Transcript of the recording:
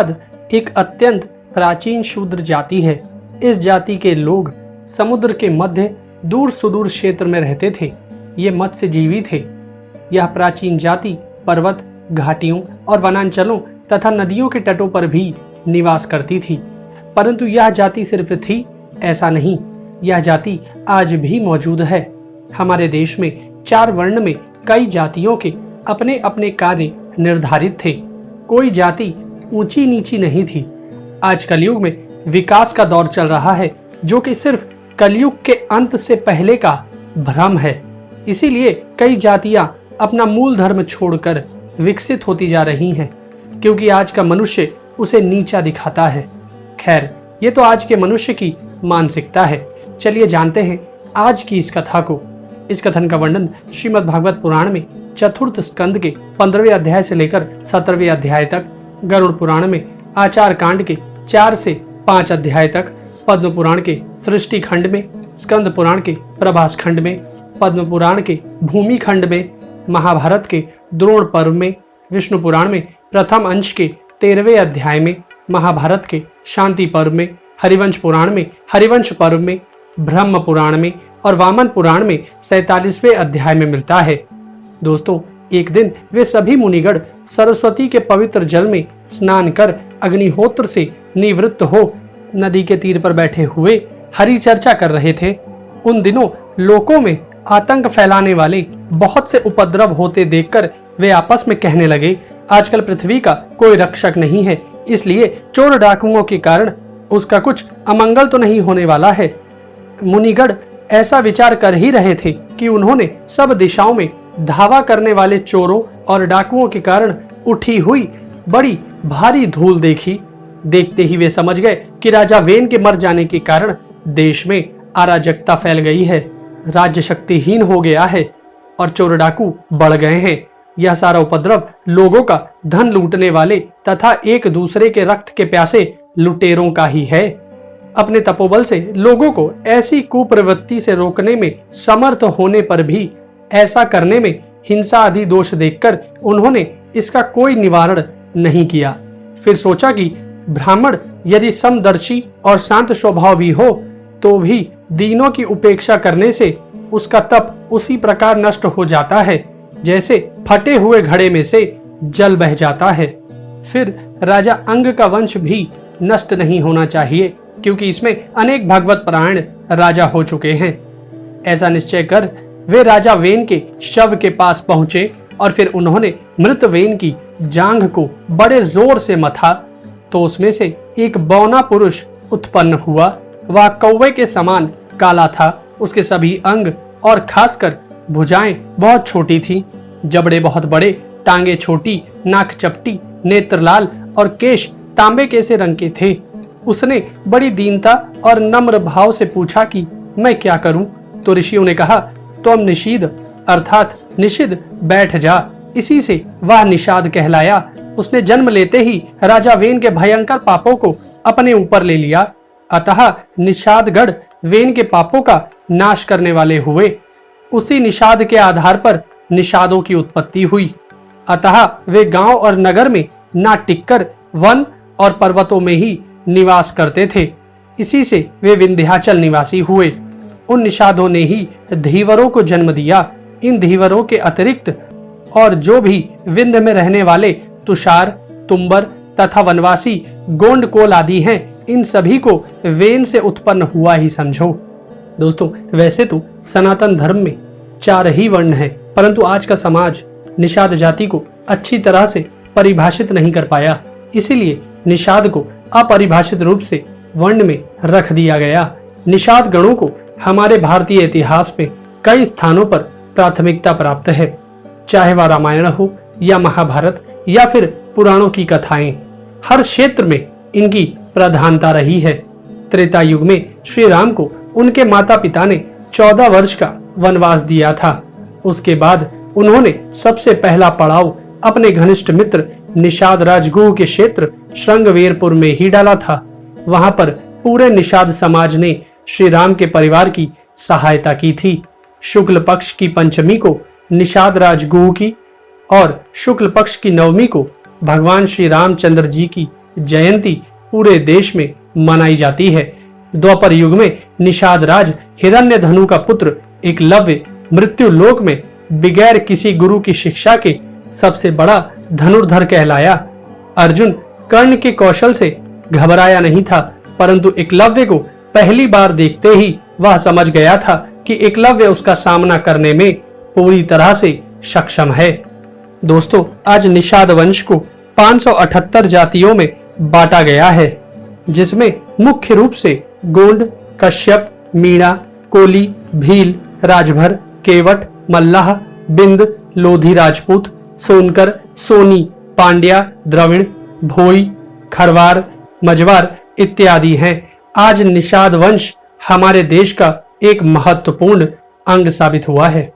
एक अत्यंत प्राचीन शूद्र जाति है। इस जाति के लोग समुद्र के मध्य दूर सुदूर क्षेत्र में रहते थे। ये मत्स्यजीवी थे। यह प्राचीन जाति पर्वत, घाटियों और वनांचलों तथा नदियों के तटों पर भी निवास करती थी। परंतु यह जाति सिर्फ थी ऐसा नहीं, यह जाति आज भी मौजूद है। हमारे देश में 4 वर्ण में कई जातियों के अपने अपने कार्य निर्धारित थे। कोई जाति ऊंची नीची नहीं थी। आज कलयुग में विकास का दौर चल रहा है, जो कि सिर्फ कलयुग के अंत से पहले का भ्रम है। इसीलिए कई जातियां अपना मूल धर्म छोड़कर विकसित होती जा रही हैं, क्योंकि आज का मनुष्य उसे नीचा दिखाता है। खैर, ये तो आज के मनुष्य की मानसिकता है। चलिए जानते हैं आज की इस कथा को। इस कथन का वर्णन श्रीमद् भागवत पुराण में चतुर्थ स्कंद के 15वें अध्याय से लेकर 17वें अध्याय तक, गरुड़ पुराण में आचार कांड के 4 से 5 अध्याय तक, पद्म पुराण के सृष्टि खंड में, स्कंद पुराण के प्रभास खंड में, पद्म पुराण के भूमि खंड में, महाभारत के द्रोण पर्व में, विष्णु पुराण में प्रथम अंश के 13वें अध्याय में, महाभारत के शांति पर्व में, हरिवंश पुराण में हरिवंश पर्व में, ब्रह्म पुराण में और वामन पुराण में 47वें अध्याय में मिलता है। दोस्तों, एक दिन वे सभी मुनिगण सरस्वती के पवित्र जल में स्नान कर अग्निहोत्र से निवृत्त हो नदी के तीर पर बैठे हुए हरि चर्चा कर रहे थे। उन दिनों लोकों में आतंक फैलाने वाले बहुत से उपद्रव होते देखकर वे आपस में कहने लगे, आजकल पृथ्वी का कोई रक्षक नहीं है, इसलिए चोर डाकुओं के कारण उसका कुछ अमंगल तो नहीं होने वाला है। मुनिगण ऐसा विचार कर ही रहे थे कि उन्होंने सब दिशाओं में धावा करने वाले चोरों और डाकुओं के कारण उठी हुई बड़ी भारी धूल देखी। देखते ही वे समझ गए कि राजा वेन के मर जाने के कारण देश में अराजकता फैल गई है, राज्य शक्तिहीन हो गया है और चोर डाकू बढ़ गए हैं। यह सारा उपद्रव लोगों का धन लूटने वाले तथा एक दूसरे के रक्त के प्यासे लुटेरों का ही है। अपने तपोबल से लोगों को ऐसी कुप्रवृत्ति से रोकने में समर्थ होने पर भी ऐसा करने में हिंसा आदि दोष देखकर उन्होंने इसका कोई निवारण नहीं किया। फिर सोचा कि ब्राह्मण यदि समदर्शी और शांत स्वभाव भी हो तो भी दीनों की उपेक्षा करने से उसका तप उसी प्रकार नष्ट हो जाता है जैसे फटे हुए घड़े में से जल बह जाता है। फिर राजा अंग का वंश भी नष्ट नहीं होना चाहिए, क्योंकि इसमें अनेक भागवत परायण राजा हो चुके हैं। ऐसा निश्चय कर वे राजा वेन के शव के पास पहुंचे और फिर उन्होंने मृत वेन की जांघ को बड़े जोर से मथा तो उसमें से एक बौना पुरुष उत्पन्न हुआ। वह कौवे के समान काला था। उसके सभी अंग और खासकर भुजाएं बहुत छोटी थी, जबड़े बहुत बड़े, टांगे छोटी, नाक चपटी, नेत्र लाल और केश तांबे के से रंग के थे। उसने बड़ी दीनता और नम्र भाव से पूछा कि मैं क्या करूं? तो ऋषियों ने कहा, तुम निषीद अर्थात निषिद्ध बैठ जा। इसी से वह निषाद कहलाया। उसने जन्म लेते ही राजा वेन के भयंकर पापों को अपने ऊपर ले लिया। अतः निषादगढ़ वेन के पापों का नाश करने वाले हुए। उसी निषाद के आधार पर निषादों की उत्पत्ति हुई। अतः वे गांव और नगर में ना टिककर वन और पर्वतों में ही निवास करते थे। इसी से वे विंध्याचल निवासी हुए। उन निषादों ने ही धीवरों को जन्म दिया। इन धीवरों के अतिरिक्त और जो भी विंध्य में रहने वाले तुषार, तुम्बर तथा वनवासी गोंडकोल आदि हैं, इन सभी को वेन से उत्पन्न हुआ ही समझो। दोस्तों, वैसे तो सनातन धर्म में 4 ही वर्ण हैं, परंतु आज का समाज निषाद जाति को अच्छी तरह से परिभाषित नहीं कर पाया। इसीलिए निषाद को अपरिभाषित रूप से वर्ण में रख दिया गया। निषाद गणों को हमारे भारतीय इतिहास में कई स्थानों पर प्राथमिकता प्राप्त है, चाहे वह रामायण हो या महाभारत या फिर पुराणों की कथाएं। हर क्षेत्र में इनकी प्रधानता रही है। त्रेता युग में श्री राम को उनके माता पिता ने 14 वर्ष का वनवास दिया था। उसके बाद उन्होंने सबसे पहला पड़ाव अपने घनिष्ठ मित्र निषाद राजगुह के क्षेत्र श्रृंगवेरपुर में ही डाला था। वहां पर पूरे निषाद समाज ने श्री राम के परिवार की सहायता की थी। शुक्ल पक्ष की पंचमी को निषाद राजगुह की और शुक्ल पक्ष की नवमी को भगवान श्री रामचंद्र जी की जयंती पूरे देश में मनाई जाती है। द्वापर युग में निषाद राज हिरण्यधनु का पुत्र एकलव्य मृत्यु लोक में बगैर किसी गुरु की शिक्षा के सबसे बड़ा धनुर्धर कहलाया। अर्जुन कर्ण के कौशल से घबराया नहीं था, परंतु एकलव्य को पहली बार देखते ही वह समझ गया था कि एकलव्य उसका सामना करने में पूरी तरह से सक्षम है। दोस्तों, आज निषाद वंश को 578 जातियों में बांटा गया है, जिसमें मुख्य रूप से गोंड, कश्यप, मीणा, कोली, भील, राजभर, केवट, मल्लाह, बिंद, लोधी राजपूत, सोनकर, सोनी, पांड्या, द्रविड़, भोई, खरवार, मजवार इत्यादि हैं। आज निषाद वंश हमारे देश का एक महत्वपूर्ण अंग साबित हुआ है।